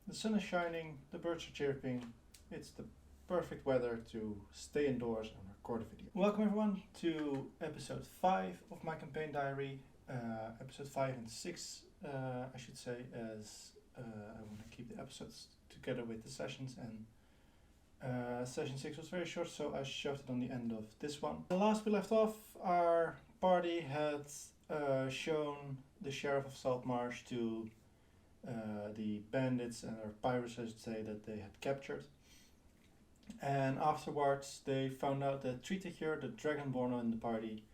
The sun is shining, the birds are chirping. It's the perfect weather to stay indoors and record a video. Welcome everyone to episode 5 of my campaign diary. Episode 5 and 6, I should say, as I want to keep the episodes together with the sessions, and session 6 was very short, so I shoved it on the end of this one. The last we left off, our party had shown the sheriff of Saltmarsh to the bandits or pirates, I should say, that they had captured. And afterwards they found out that Triticure, the dragonborn in the party,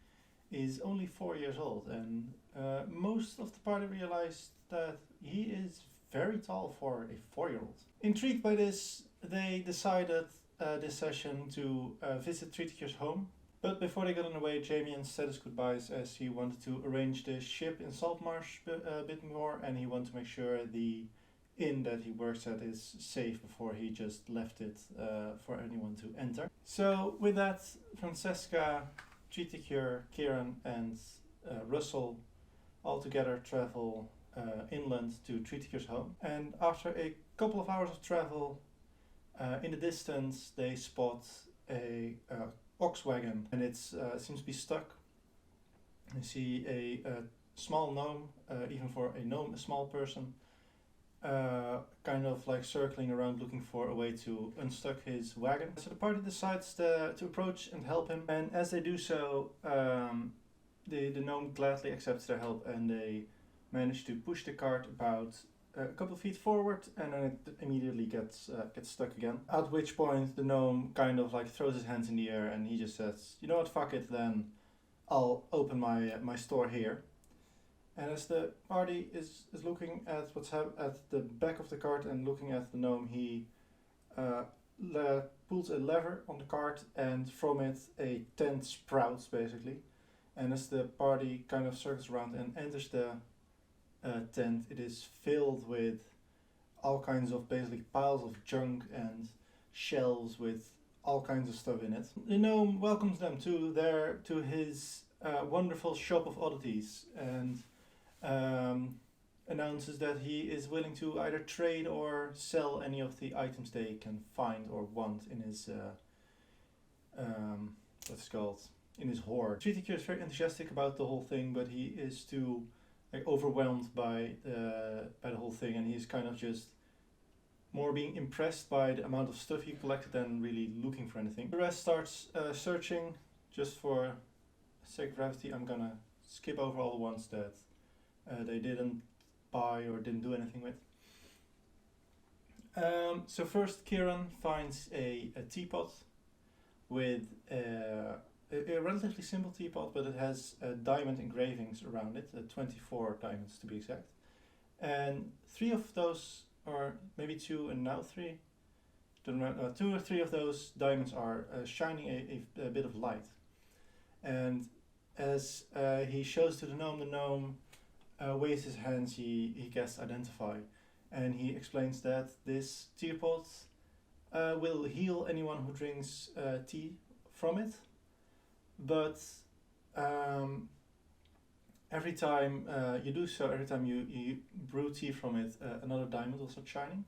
is only 4 years old, and most of the party realized that he is very tall for a 4-year-old. Intrigued by this, they decided this session to visit Triticure's home. But before they got on the way, Jamian said his goodbyes as he wanted to arrange the ship in Saltmarsh a bit more, and he wanted to make sure the inn that he works at is safe before he just left it for anyone to enter. So with that, Francesca, Triticure, Kieran and Russell all together travel inland to Triticure's home. And after a couple of hours of travel, in the distance they spot a ox wagon, and it seems to be stuck. You see a small gnome, even for a gnome, a small person, kind of like circling around looking for a way to unstuck his wagon. So the party decides to approach and help him, and as they do so, the gnome gladly accepts their help, and they manage to push the cart about a couple of feet forward, and then it immediately gets stuck again. At which point the gnome kind of like throws his hands in the air and he just says, "You know what, fuck it, then I'll open my store here." And as the party is looking at what's at the back of the cart and looking at the gnome, he pulls a lever on the cart, and from it a tent sprouts basically. And as the party kind of circles around and enters the tent, it is filled with all kinds of basically piles of junk and shelves with all kinds of stuff in it. The gnome welcomes them to his wonderful shop of oddities, and announces that he is willing to either trade or sell any of the items they can find or want in his in his hoard. Triticure is very enthusiastic about the whole thing, but he is too overwhelmed by the whole thing, and he's kind of just more being impressed by the amount of stuff he collected than really looking for anything. The rest starts searching. Just for sake of brevity, I'm gonna skip over all the ones that they didn't buy or didn't do anything with. So first, Kieran finds a teapot with a relatively simple teapot, but it has diamond engravings around it, 24 diamonds to be exact. And 3 of those, or maybe 2 and now 3, don't remember, 2 or 3 of those diamonds are shining a bit of light. And as he shows to the gnome waves his hands, he gets identify. And he explains that this teapot will heal anyone who drinks tea from it. But every time you do so, every time you brew tea from it, another diamond will start shining.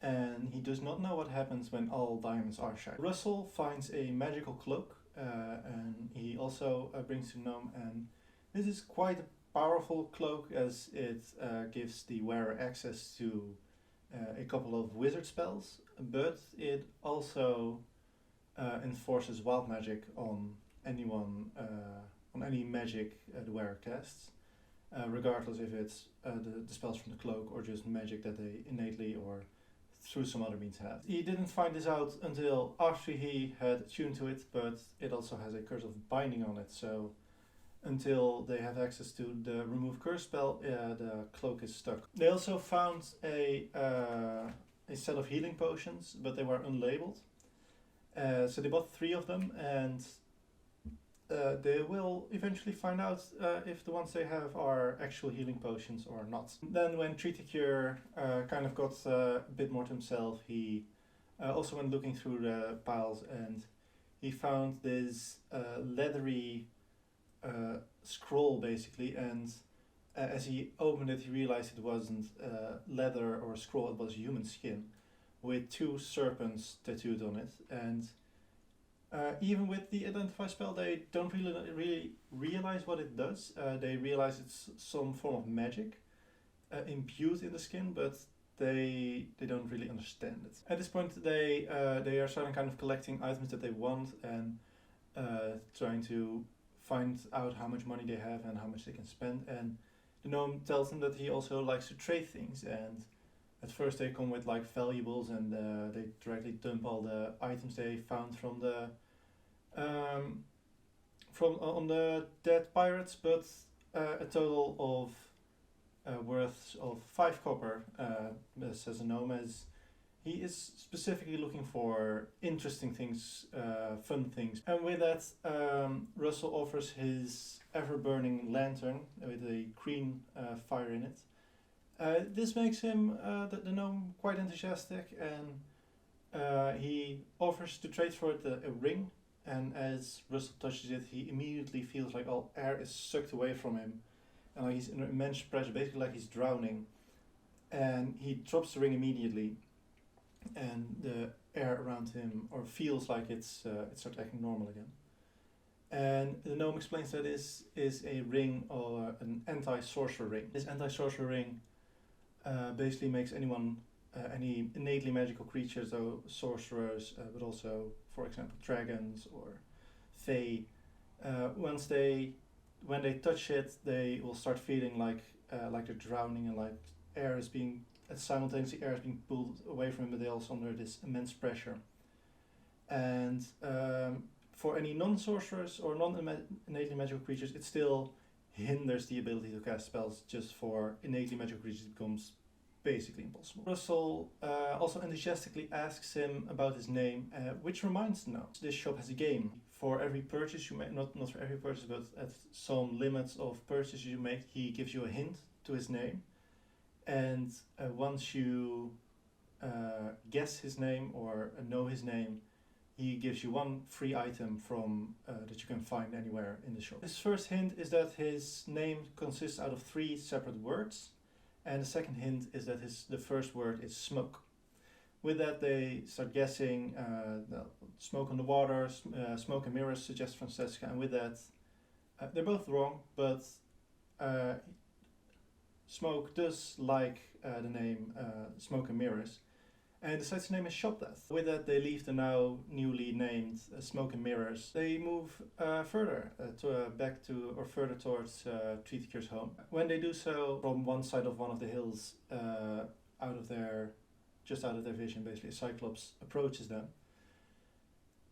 And he does not know what happens when all diamonds are shining. Russell finds a magical cloak, and he also brings to gnome, and this is quite a powerful cloak, as it gives the wearer access to a couple of wizard spells, but it also enforces wild magic on anyone, on any magic the wearer casts, regardless if it's the spells from the cloak or just magic that they innately or through some other means have. He didn't find this out until after he had attuned to it, but it also has a curse of binding on it, so until they have access to the remove curse spell, the cloak is stuck. They also found a set of healing potions, but they were unlabeled. So they bought 3 of them, and they will eventually find out if the ones they have are actual healing potions or not. Then when Triticure kind of got a bit more to himself, he also went looking through the piles, and he found this leathery scroll basically, and as he opened it, he realized it wasn't leather or scroll; it was human skin, with two serpents tattooed on it. And even with the identify spell, they don't really realize what it does. They realize it's some form of magic imbued in the skin, but they don't really understand it. At this point, they are starting kind of collecting items that they want and trying to find out how much money they have and how much they can spend. And the gnome tells them that he also likes to trade things. And at first, they come with like valuables, and they directly dump all the items they found from the on the dead pirates, but a total of worth of 5 copper, says a gnome, as he is specifically looking for interesting things, fun things. And with that, Russell offers his ever-burning lantern with a green fire in it. This makes him, the gnome, quite enthusiastic, and he offers to trade for it a ring. And as Russell touches it, he immediately feels like all air is sucked away from him. And like he's in immense pressure, basically like he's drowning. And he drops the ring immediately. And the air around him feels like it starts acting normal again. And the gnome explains that this is a ring, or an anti-sorcerer ring. This anti-sorcerer ring basically makes anyone, any innately magical creatures, so sorcerers, but also, for example, dragons or fae, when they touch it, they will start feeling like they're drowning, and like simultaneously air is being pulled away from them, but they're also under this immense pressure. And for any non-sorcerers or non-innately magical creatures, it still hinders the ability to cast spells. Just for innately magical creatures, it becomes basically impossible. Russell also enthusiastically asks him about his name, which reminds him, this shop has a game. For every purchase you make, not for every purchase, but at some limits of purchases you make, he gives you a hint to his name. And once you guess his name or know his name, he gives you one free item from that you can find anywhere in the shop. His first hint is that his name consists out of 3 separate words, and the second hint is that the first word is smoke. With that, they start guessing. Smoke on the water, smoke and mirrors, suggests Francesca, and with that, they're both wrong, but Smoke does like the name Smoke and Mirrors, and decides to name his shop that. With that, they leave the now newly named Smoke and Mirrors. They move further further towards Treaty Cure's home. When they do so, from one side of one of the hills, just out of their vision, basically, a Cyclops approaches them.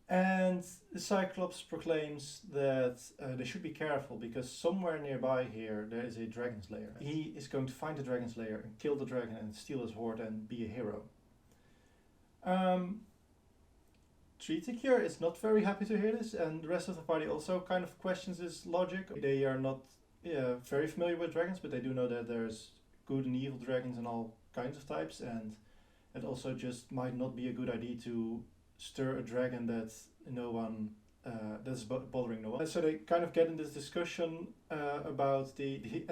And the Cyclops proclaims that they should be careful, because somewhere nearby here there is a dragon's lair. He is going to find the dragon's lair and kill the dragon and steal his hoard and be a hero. Triticure is not very happy to hear this, and the rest of the party also kind of questions his logic. They are not very familiar with dragons, but they do know that there's good and evil dragons and all kinds of types, and it also just might not be a good idea to stir a dragon that's bothering no one. So they kind of get in this discussion about the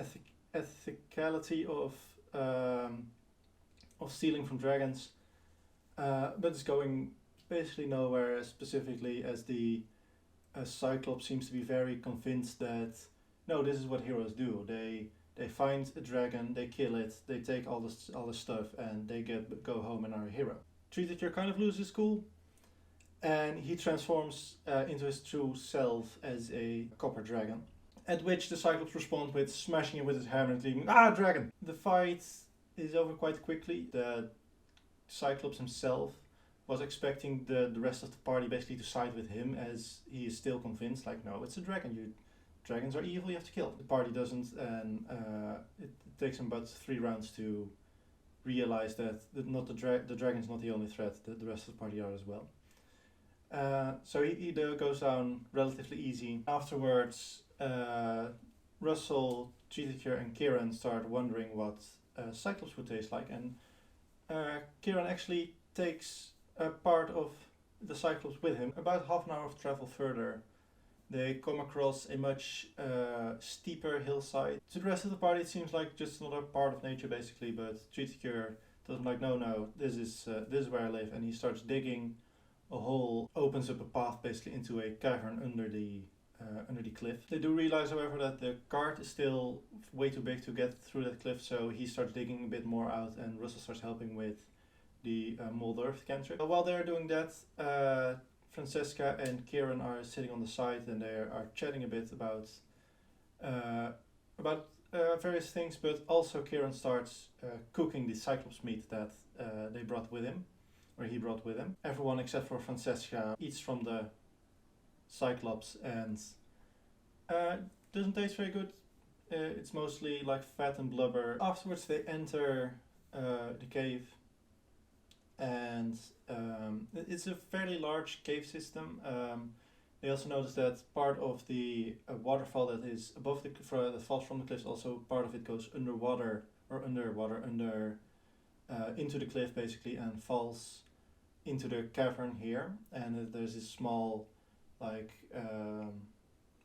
ethicality of stealing from dragons, but it's going basically nowhere. Specifically, as the Cyclops seems to be very convinced that no, this is what heroes do. They find a dragon, they kill it, they take all the stuff, and they go home and are a hero. Triticure kind of loses cool, and he transforms into his true self as a copper dragon. At which the Cyclops responds with smashing him with his hammer and screaming, "Ah, dragon!" The fight is over quite quickly. The Cyclops himself was expecting the rest of the party basically to side with him, as he is still convinced, like, no, it's a dragon. Dragons are evil, you have to kill. The party doesn't, and it takes him about 3 rounds to realize that the dragon's not the only threat, the rest of the party are as well. So he goes down relatively easy. Afterwards, Russell, Triticure, and Kieran start wondering what Cyclops would taste like, and Kieran actually takes a part of the Cyclops with him. About half an hour of travel further, They come across a much steeper hillside. To the rest of the party, it seems like just another part of nature, basically. But Triticure doesn't like, no, this is where I live, and he starts digging a hole, opens up a path basically into a cavern under the cliff. They do realize, however, that the cart is still way too big to get through that cliff, so he starts digging a bit more out, and Russell starts helping with the mold earth cantrip. While they're doing that, Francesca and Kieran are sitting on the side, and they are chatting a bit about various things, but also Kieran starts cooking the Cyclops meat that he brought with him. Everyone except for Francesca eats from the Cyclops, and doesn't taste very good. It's mostly like fat and blubber. Afterwards they enter the cave, and it's a fairly large cave system. They also notice that part of the waterfall that is above the that falls from the cliffs, also part of it goes underwater into the cliff basically, and falls into the cavern here. And there's this small, like,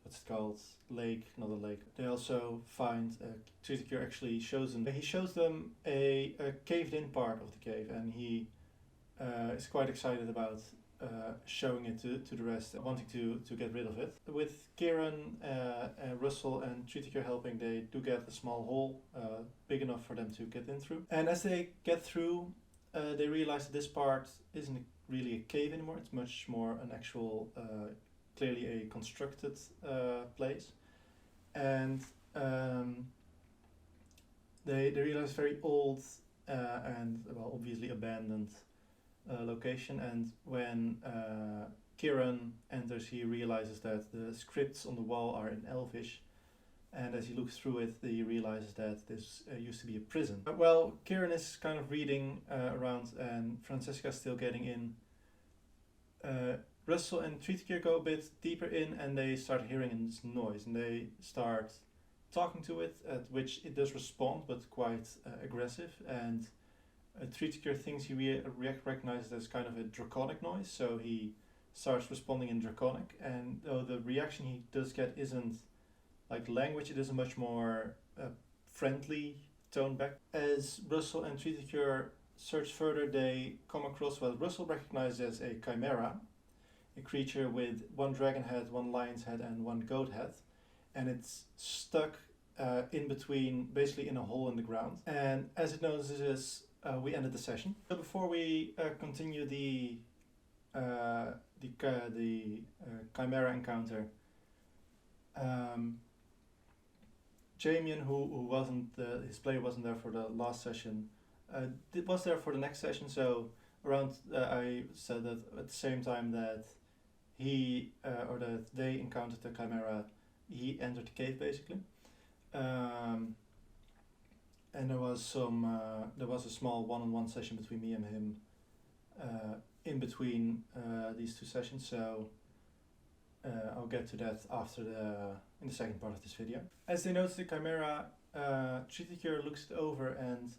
what's it called? Lake, not a lake. They also find Triticure actually shows them. He shows them a caved in part of the cave, and he is quite excited about showing it to the rest, wanting to get rid of it. With Kieran, Russell and Triticure helping, they do get a small hole big enough for them to get in through. And as they get through, they realize that this part isn't really a cave anymore. It's much more an actual, clearly a constructed place. And they realize very old and, well, obviously abandoned location. And when Kieran enters, he realizes that the scripts on the wall are in Elvish, and as he looks through it, he realizes that this used to be a prison. Well, Kieran is kind of reading around, and Francesca's still getting in. Russell and Triticure go a bit deeper in, and they start hearing this noise, and they start talking to it, at which it does respond, but quite aggressive. And Triticure thinks he recognizes it as kind of a draconic noise, so he starts responding in draconic. And though the reaction he does get isn't like language, it is a much more friendly tone back. As Russell and Triticure search further, they come across what Russell recognizes as a chimera, a creature with one dragon head, one lion's head, and one goat head, and it's stuck in between, basically in a hole in the ground. And as it notices, we ended the session. So before we continue the chimera encounter, Damien, who wasn't his player wasn't there for the last session, was there for the next session. So around I said that at the same time that he or that they encountered the chimera, he entered the cave basically. And there was a small one-on-one session between me and him in between these two sessions. So I'll get to that in the second part of this video. As they notice the chimera, Triticure looks it over, and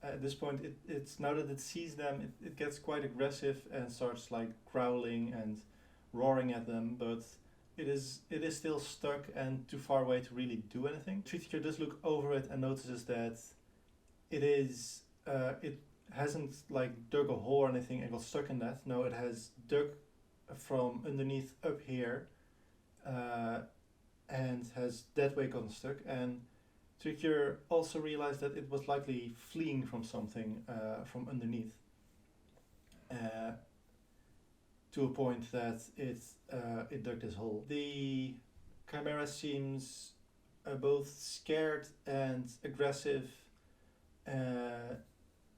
at this point, it's now that it sees them, it gets quite aggressive and starts like growling and roaring at them, but it is still stuck and too far away to really do anything. Triticure does look over it and notices that it hasn't like dug a hole or anything and got stuck in that. No, it has dug from underneath up here and has that way gotten stuck. And Triticure also realized that it was likely fleeing from something from underneath, to a point that it dug this hole. The chimera seems both scared and aggressive.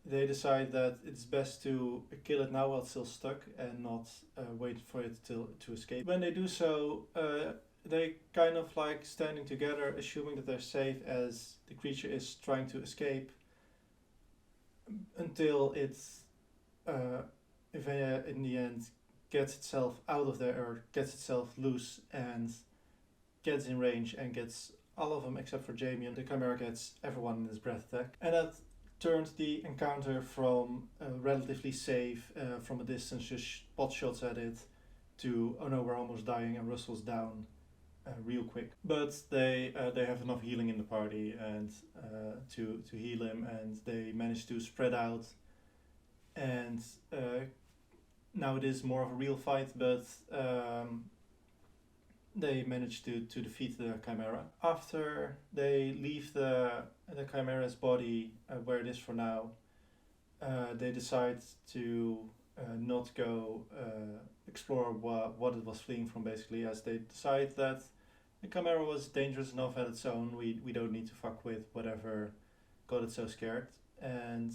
They decide that it's best to kill it now while it's still stuck and not wait for it to escape. When they do so, they kind of like standing together, assuming that they're safe as the creature is trying to escape, until it's in the end gets itself out of there, or gets itself loose and gets in range and gets all of them except for Damien. The chimera gets everyone in his breath attack, and that turned the encounter from relatively safe from a distance, just pot shots at it, to oh no, we're almost dying and Russell's down real quick. But they have enough healing in the party and to heal him, and they manage to spread out. And now it is more of a real fight, but they manage to defeat the Chimera. After they leave the Chimera's body where it is for now, they decide to not go explore what it was fleeing from, basically, as they decide that the Chimera was dangerous enough at its own. We don't need to fuck with whatever got it so scared. And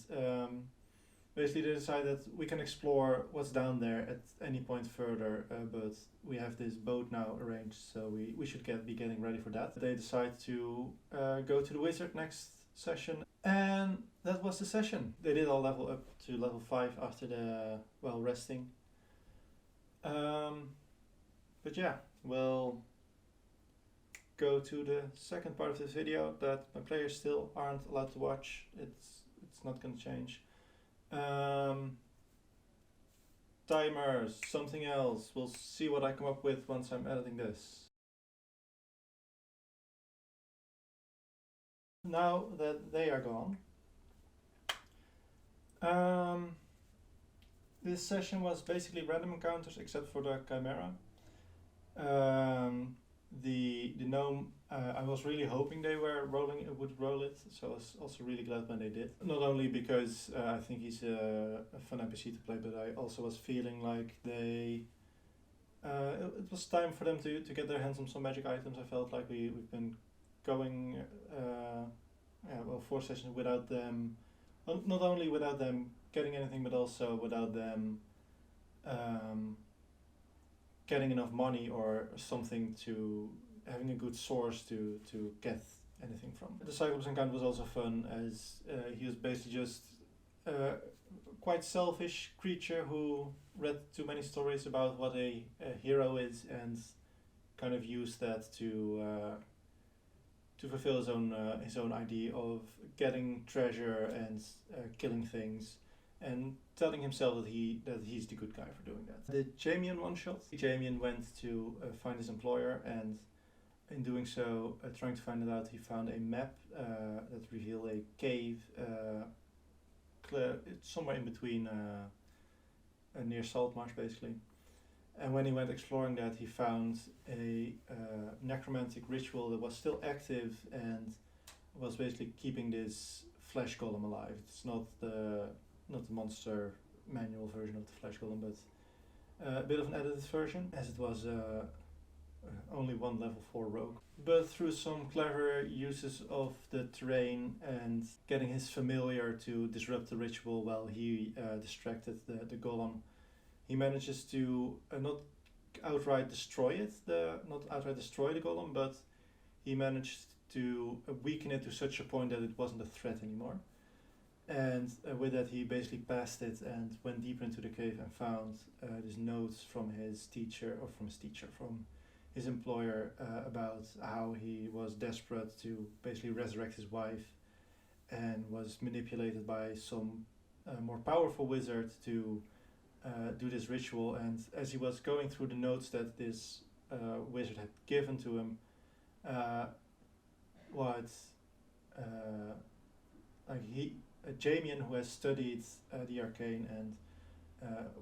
basically they decide that we can explore what's down there at any point further, but we have this boat now arranged, so we should be getting ready for that. They decide to go to the wizard next session, and that was the session. They did all level up to level 5 after the resting. But yeah, we'll go to the second part of this video that my players still aren't allowed to watch. It's not gonna change. Timers, something else. We'll see what I come up with once I'm editing this. Now that they are gone, this session was basically random encounters except for the Chimera. The gnome, I was really hoping they would roll it, so I was also really glad when they did. Not only because I think he's a fun NPC to play, but I also was feeling like it was time for them to get their hands on some magic items. I felt like we've been going 4 sessions without them, not only without them getting anything, but also without them getting enough money or something, to having a good source to get anything from. The Cyclops encounter was also fun, as he was basically just a quite selfish creature who read too many stories about what a hero is, and kind of used that to fulfill his own idea of getting treasure and killing things, and telling himself that he's the good guy for doing that. The Jamian one-shot. Jamian went to find his employer, and in doing so, trying to find it out, he found a map that revealed a cave somewhere in between near Saltmarsh, basically. And when he went exploring that, he found a necromantic ritual that was still active and was basically keeping this flesh golem alive. It's not the monster manual version of the flesh golem, but a bit of an edited version, as it was only one level 4 rogue. But through some clever uses of the terrain and getting his familiar to disrupt the ritual while he distracted the golem, he manages to not outright destroy the golem, but he managed to weaken it to such a point that it wasn't a threat anymore. And with that, he basically passed it and went deeper into the cave and found these notes from his employer, about how he was desperate to basically resurrect his wife, and was manipulated by some more powerful wizard to do this ritual. And as he was going through the notes that this wizard had given to him, Jamian, who has studied the arcane and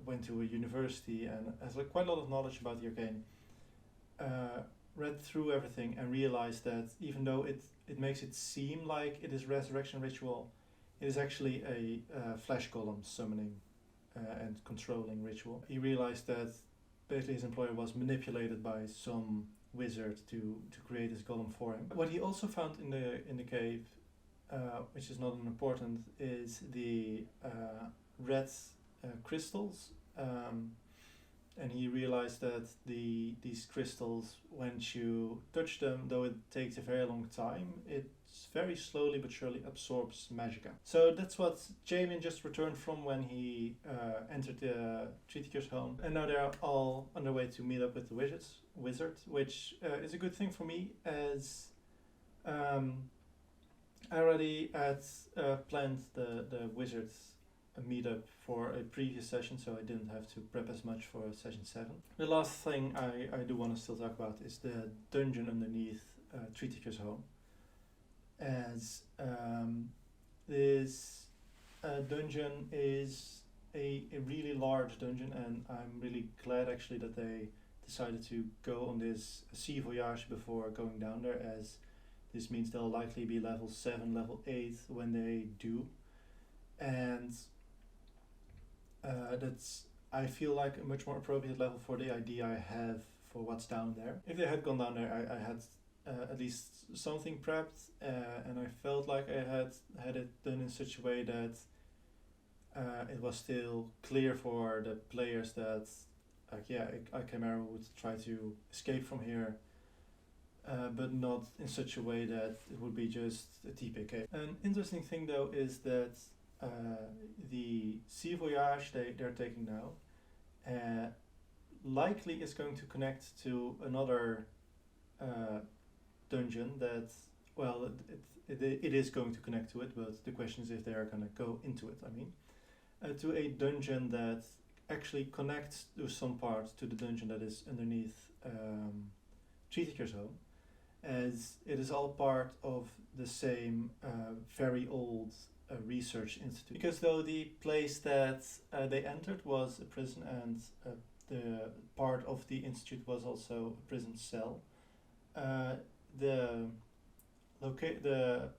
went to a university and has quite a lot of knowledge about the arcane, read through everything and realized that even though it makes it seem like it is resurrection ritual, it is actually a flesh golem summoning and controlling ritual. He realized that basically his employer was manipulated by some wizard to create this golem for him. What he also found in the cave, which is not unimportant, is the red crystals, and he realized that these crystals, once you touch them, though it takes a very long time, it very slowly but surely absorbs magicka. So that's what Jamian just returned from when he entered the Treaty Cure's home, and now they're all on their way to meet up with the wizard, which is a good thing for me, as I already had planned the wizard's a meetup for a previous session, so I didn't have to prep as much for session 7. The last thing I do want to still talk about is the dungeon underneath Tree Teacher's home. As this dungeon is a really large dungeon, and I'm really glad actually that they decided to go on this sea voyage before going down there, as this means they'll likely be level 7, level 8 when they do. And that's, I feel like, a much more appropriate level for the idea I have for what's down there. If they had gone down there, I had at least something prepped, and I felt like I had it done in such a way that it was still clear for the players that, like, yeah, Chimera would try to escape from here, but not in such a way that it would be just a TPK. An interesting thing though is that the sea voyage they're taking now likely is going to connect to another dungeon that, well, it is going to connect to it, but the question is if they are going to go into it, I mean. To a dungeon that actually connects to some part to the dungeon that is underneath Tree Teacher's home, as it is all part of the same very old research institute. Because though the place that they entered was a prison, and the part of the institute was also a prison cell, the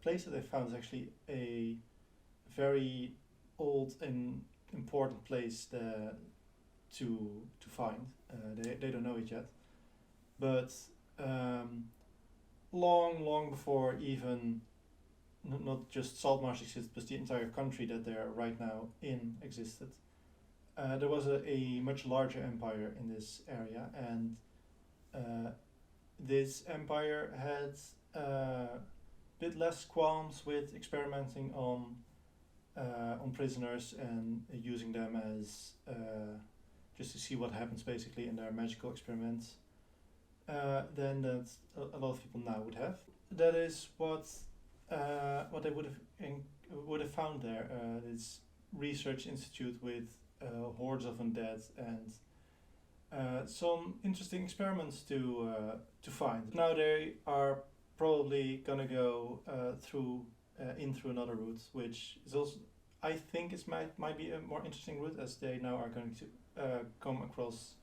place that they found is actually a very old and important place to find. They don't know it yet, but long before even not just Saltmarsh existed, but the entire country that they're right now in existed, there was a much larger empire in this area, and this empire had a bit less qualms with experimenting on prisoners and using them as just to see what happens basically in their magical experiments than that a lot of people now would have. That is what they would have found there. This research institute with hordes of undead and some interesting experiments to find. Now they are probably gonna go through another route, which is also, I think, might be a more interesting route, as they now are going to come across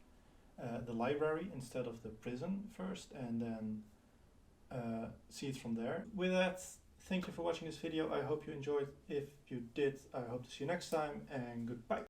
the library instead of the prison first, and then see it from there. With that, thank you for watching this video. I hope you enjoyed. If you did, I hope to see you next time, and goodbye.